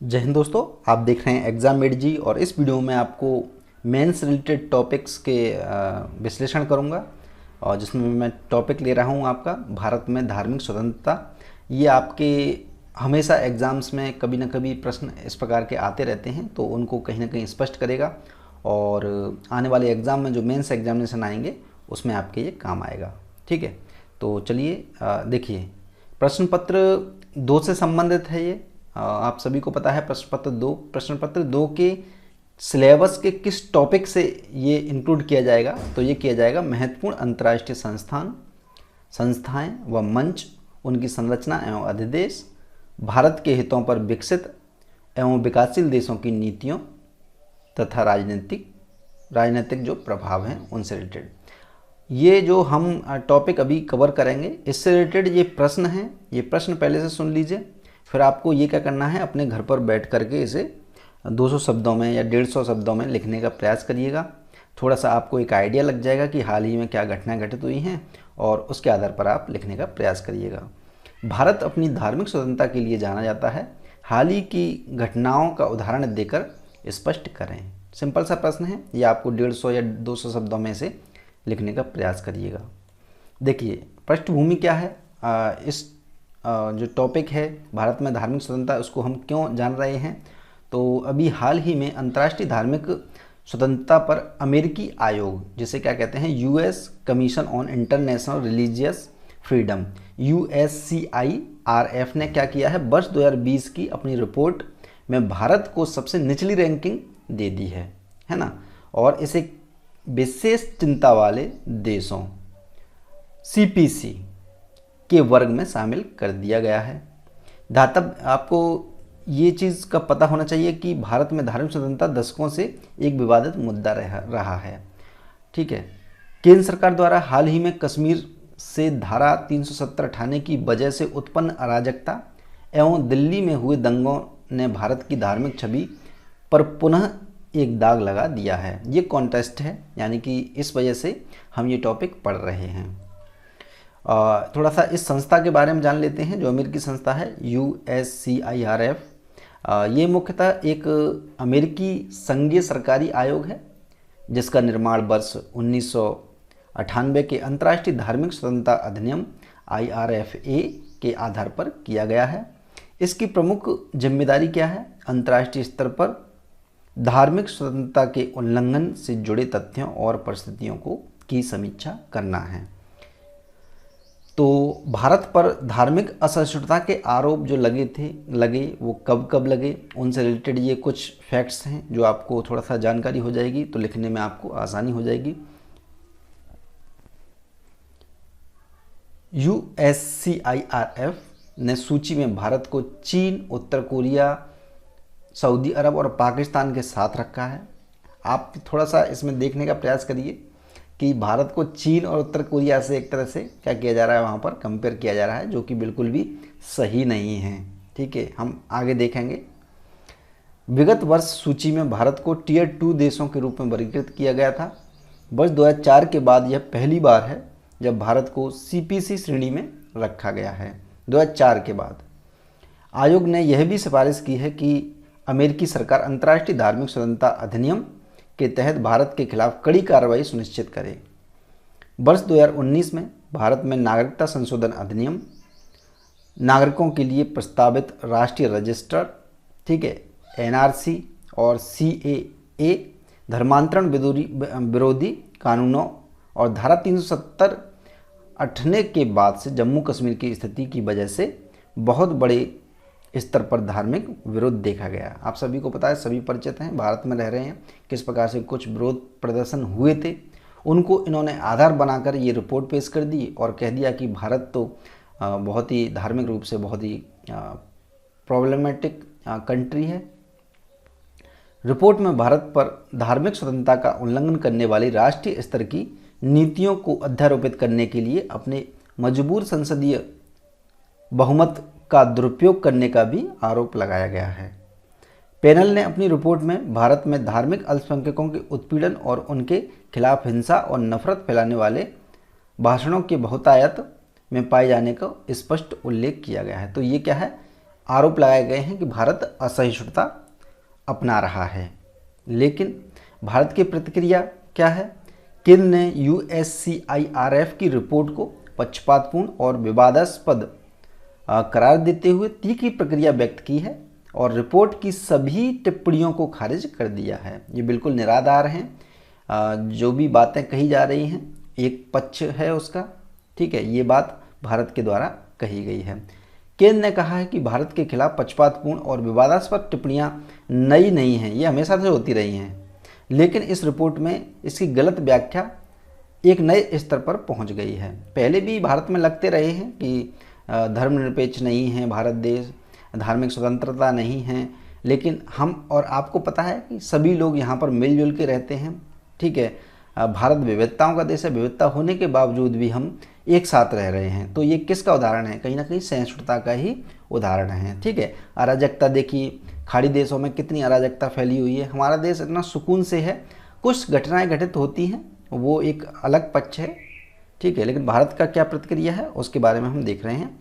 जय हिंद दोस्तों, आप देख रहे हैं एग्जाम मेड जी। और इस वीडियो में आपको मेंस रिलेटेड टॉपिक्स के विश्लेषण करूंगा। और जिसमें मैं टॉपिक ले रहा हूं आपका भारत में धार्मिक स्वतंत्रता। ये आपके हमेशा एग्ज़ाम्स में कभी ना कभी प्रश्न इस प्रकार के आते रहते हैं, तो उनको कहीं ना कहीं स्पष्ट करेगा। और आने वाले एग्ज़ाम में जो मेंस एग्जामिनेशन आएंगे उसमें आपके ये काम आएगा। ठीक है, तो चलिए देखिए, प्रश्न पत्र 2 से संबंधित है ये। आप सभी को पता है प्रश्न पत्र दो के सिलेबस के किस टॉपिक से ये इंक्लूड किया जाएगा। तो ये किया जाएगा महत्वपूर्ण अंतर्राष्ट्रीय संस्थाएं व मंच, उनकी संरचना एवं अधिदेश, भारत के हितों पर विकसित एवं विकासशील देशों की नीतियों तथा राजनीतिक जो प्रभाव हैं उनसे रिलेटेड। ये जो हम टॉपिक अभी कवर करेंगे इससे रिलेटेड ये प्रश्न हैं। ये प्रश्न पहले से सुन लीजिए, फिर आपको ये क्या करना है, अपने घर पर बैठ करके इसे 200 शब्दों में या 150 शब्दों में लिखने का प्रयास करिएगा। थोड़ा सा आपको एक आइडिया लग जाएगा कि हाल ही में क्या घटनाएं घटित हुई हैं, और उसके आधार पर आप लिखने का प्रयास करिएगा। भारत अपनी धार्मिक स्वतंत्रता के लिए जाना जाता है। हाल ही की घटनाओं का उदाहरण देकर स्पष्ट करें। सिंपल सा प्रश्न है, ये आपको 150 या 200 शब्दों में से लिखने का प्रयास करिएगा। देखिए, पृष्ठभूमि क्या है, इस जो टॉपिक है भारत में धार्मिक स्वतंत्रता, उसको हम क्यों जान रहे हैं। तो अभी हाल ही में अंतर्राष्ट्रीय धार्मिक स्वतंत्रता पर अमेरिकी आयोग, जिसे क्या कहते हैं, US commission on international religious freedom, USCIRF ने क्या किया है, वर्ष 2020 की अपनी रिपोर्ट में भारत को सबसे निचली रैंकिंग दे दी है ना। और इसे विशेष चिंता वाले देशों CPC के वर्ग में शामिल कर दिया गया है। तब आपको ये चीज़ का पता होना चाहिए कि भारत में धार्मिक स्वतंत्रता दशकों से एक विवादित मुद्दा रहा है। ठीक है, केंद्र सरकार द्वारा हाल ही में कश्मीर से धारा 370 हटाने की वजह से उत्पन्न अराजकता एवं दिल्ली में हुए दंगों ने भारत की धार्मिक छवि पर पुनः एक दाग लगा दिया है। ये कॉन्टेस्ट है, यानी कि इस वजह से हम ये टॉपिक पढ़ रहे हैं। थोड़ा सा इस संस्था के बारे में जान लेते हैं, जो अमेरिकी संस्था है USCIRF। ये मुख्यतः एक अमेरिकी संघीय सरकारी आयोग है, जिसका निर्माण वर्ष 1998 के अंतर्राष्ट्रीय धार्मिक स्वतंत्रता अधिनियम IRFA के आधार पर किया गया है। इसकी प्रमुख जिम्मेदारी क्या है, अंतर्राष्ट्रीय स्तर पर धार्मिक स्वतंत्रता के उल्लंघन से जुड़े तथ्यों और परिस्थितियों की समीक्षा करना है। तो भारत पर धार्मिक असहिष्णुता के आरोप जो लगे वो कब लगे, उनसे रिलेटेड ये कुछ फैक्ट्स हैं जो आपको थोड़ा सा जानकारी हो जाएगी, तो लिखने में आपको आसानी हो जाएगी। USCIRF ने सूची में भारत को चीन, उत्तर कोरिया, सऊदी अरब और पाकिस्तान के साथ रखा है। आप थोड़ा सा इसमें देखने का प्रयास करिए कि भारत को चीन और उत्तर कोरिया से एक तरह से क्या किया जा रहा है, वहाँ पर कंपेयर किया जा रहा है, जो कि बिल्कुल भी सही नहीं है। ठीक है, हम आगे देखेंगे। विगत वर्ष सूची में भारत को टियर 2 देशों के रूप में वर्गीकृत किया गया था। वर्ष 2004 के बाद यह पहली बार है जब भारत को CPC श्रेणी में रखा गया है। 2004 के बाद आयोग ने यह भी सिफारिश की है कि अमेरिकी सरकार अंतर्राष्ट्रीय धार्मिक स्वतंत्रता अधिनियम के तहत भारत के खिलाफ कड़ी कार्रवाई सुनिश्चित करे। वर्ष 2019 में भारत में नागरिकता संशोधन अधिनियम, नागरिकों के लिए प्रस्तावित राष्ट्रीय रजिस्टर, ठीक है, NRC और CAA, धर्मांतरण विरोधी कानूनों और धारा 370 हटने के बाद से जम्मू कश्मीर की स्थिति की वजह से बहुत बड़े स्तर पर धार्मिक विरोध देखा गया। आप सभी को पता है, सभी परिचित हैं, भारत में रह रहे हैं, किस प्रकार से कुछ विरोध प्रदर्शन हुए थे। उनको इन्होंने आधार बनाकर ये रिपोर्ट पेश कर दी और कह दिया कि भारत तो बहुत ही धार्मिक रूप से बहुत ही प्रॉब्लमेटिक कंट्री है। रिपोर्ट में भारत पर धार्मिक स्वतंत्रता का उल्लंघन करने वाली राष्ट्रीय स्तर की नीतियों को अध्यारोपित करने के लिए अपने मजबूर संसदीय बहुमत का दुरुपयोग करने का भी आरोप लगाया गया है। पैनल ने अपनी रिपोर्ट में भारत में धार्मिक अल्पसंख्यकों के उत्पीड़न और उनके खिलाफ हिंसा और नफरत फैलाने वाले भाषणों के बहुतायत में पाए जाने का स्पष्ट उल्लेख किया गया है। तो ये क्या है, आरोप लगाए गए हैं कि भारत असहिष्णुता अपना रहा है। लेकिन भारत की प्रतिक्रिया क्या है? केंद्र ने USCIRF की रिपोर्ट को पक्षपातपूर्ण और विवादास्पद करार देते हुए तीखी प्रक्रिया व्यक्त की है और रिपोर्ट की सभी टिप्पणियों को खारिज कर दिया है। ये बिल्कुल निराधार हैं। जो भी बातें कही जा रही हैं एक पक्ष है उसका, ठीक है, ये बात भारत के द्वारा कही गई है। केंद्र ने कहा है कि भारत के खिलाफ पक्षपातपूर्ण और विवादास्पद टिप्पणियां नई नहीं हैं, ये हमेशा से होती रही हैं, लेकिन इस रिपोर्ट में इसकी गलत व्याख्या एक नए स्तर पर पहुंच गई है। पहले भी भारत में लगते रहे हैं कि धर्मनिरपेक्ष नहीं है भारत देश, धार्मिक स्वतंत्रता नहीं है, लेकिन हम और आपको पता है कि सभी लोग यहाँ पर मिलजुल के रहते हैं, ठीक है। भारत विविधताओं का देश है, विविधता होने के बावजूद भी हम एक साथ रह रहे हैं। तो ये किसका उदाहरण है? कहीं ना कहीं सहिष्णुता का ही उदाहरण है, ठीक है। अराजकता देखिए, खाड़ी देशों में कितनी अराजकता फैली हुई है, हमारा देश इतना सुकून से है। कुछ घटनाएं घटित होती हैं, वो एक अलग पक्ष है, ठीक है, लेकिन भारत का क्या प्रतिक्रिया है उसके बारे में हम देख रहे हैं।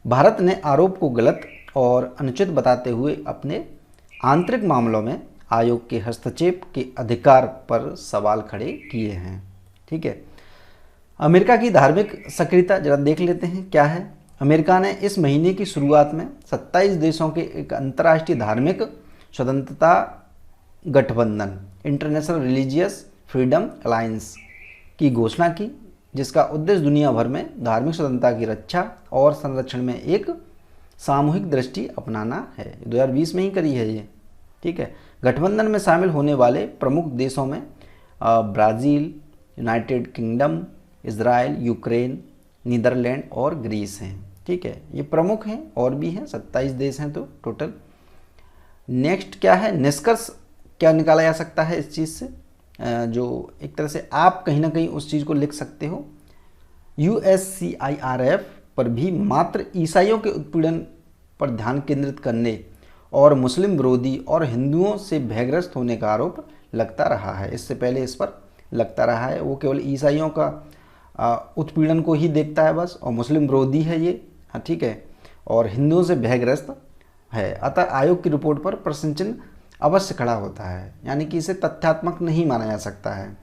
भारत ने आरोप को गलत और अनुचित बताते हुए अपने आंतरिक मामलों में आयोग के हस्तक्षेप के अधिकार पर सवाल खड़े किए हैं, ठीक है। अमेरिका की धार्मिक सक्रियता जरा देख लेते हैं क्या है। अमेरिका ने इस महीने की शुरुआत में 27 देशों के एक अंतर्राष्ट्रीय धार्मिक स्वतंत्रता गठबंधन इंटरनेशनल रिलीजियस फ्रीडम अलायंस की घोषणा की, जिसका उद्देश्य दुनिया भर में धार्मिक स्वतंत्रता की रक्षा और संरक्षण में एक सामूहिक दृष्टि अपनाना है। 2020 में ही करी है ये, ठीक है। गठबंधन में शामिल होने वाले प्रमुख देशों में Brazil, United Kingdom, Israel, Ukraine, Netherlands और ग्रीस हैं, ठीक है। ये प्रमुख हैं, और भी हैं, 27 देश हैं तो टोटल। नेक्स्ट क्या है, निष्कर्ष क्या निकाला जा सकता है इस चीज़ से? जो एक तरह से आप कहीं ना कहीं उस चीज़ को लिख सकते हो। USCIRF पर भी मात्र ईसाइयों के उत्पीड़न पर ध्यान केंद्रित करने और मुस्लिम विरोधी और हिंदुओं से भयग्रस्त होने का आरोप लगता रहा है। इससे पहले इस पर लगता रहा है, वो केवल ईसाइयों का उत्पीड़न को ही देखता है बस, और मुस्लिम विरोधी है ये, ठीक है, और हिंदुओं से भयग्रस्त है। अतः आयोग की रिपोर्ट पर प्रश्न चिन्ह अवश्य खड़ा होता है, यानी कि इसे तथ्यात्मक नहीं माना जा सकता है,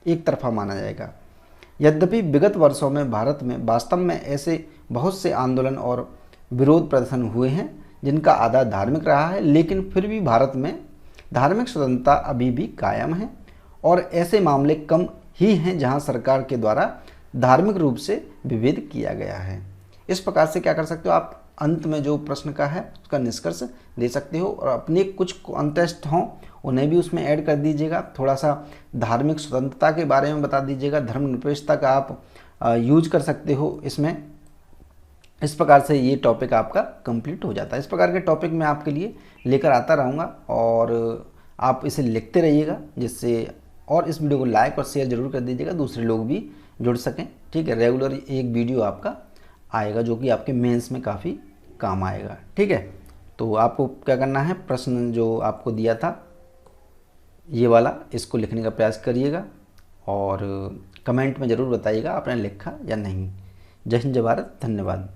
एक तरफा माना जाएगा। यद्यपि विगत वर्षों में भारत में वास्तव में ऐसे बहुत से आंदोलन और विरोध प्रदर्शन हुए हैं जिनका आधार धार्मिक रहा है, लेकिन फिर भी भारत में धार्मिक स्वतंत्रता अभी भी कायम है और ऐसे मामले कम ही हैं जहां सरकार के द्वारा धार्मिक रूप से विभेद किया गया है। इस प्रकार से क्या कर सकते हो आप, अंत में जो प्रश्न का है उसका निष्कर्ष दे सकते हो और अपने कुछ कॉन्टेस्ट हों उन्हें भी उसमें ऐड कर दीजिएगा। थोड़ा सा धार्मिक स्वतंत्रता के बारे में बता दीजिएगा, धर्मनिरपेक्षता का आप यूज कर सकते हो इसमें। इस प्रकार से ये टॉपिक आपका कंप्लीट हो जाता है। इस प्रकार के टॉपिक मैं आपके लिए लेकर आता रहूँगा और आप इसे लिखते रहिएगा, जिससे, और इस वीडियो को लाइक और शेयर जरूर कर दीजिएगा, दूसरे लोग भी जुड़ सकें, ठीक है। रेगुलर एक वीडियो आपका आएगा जो कि आपके मेंस में काफ़ी काम आएगा, ठीक है। तो आपको क्या करना है, प्रश्न जो आपको दिया था ये वाला, इसको लिखने का प्रयास करिएगा और कमेंट में ज़रूर बताइएगा आपने लिखा या नहीं। जय हिंद, जय भारत, धन्यवाद।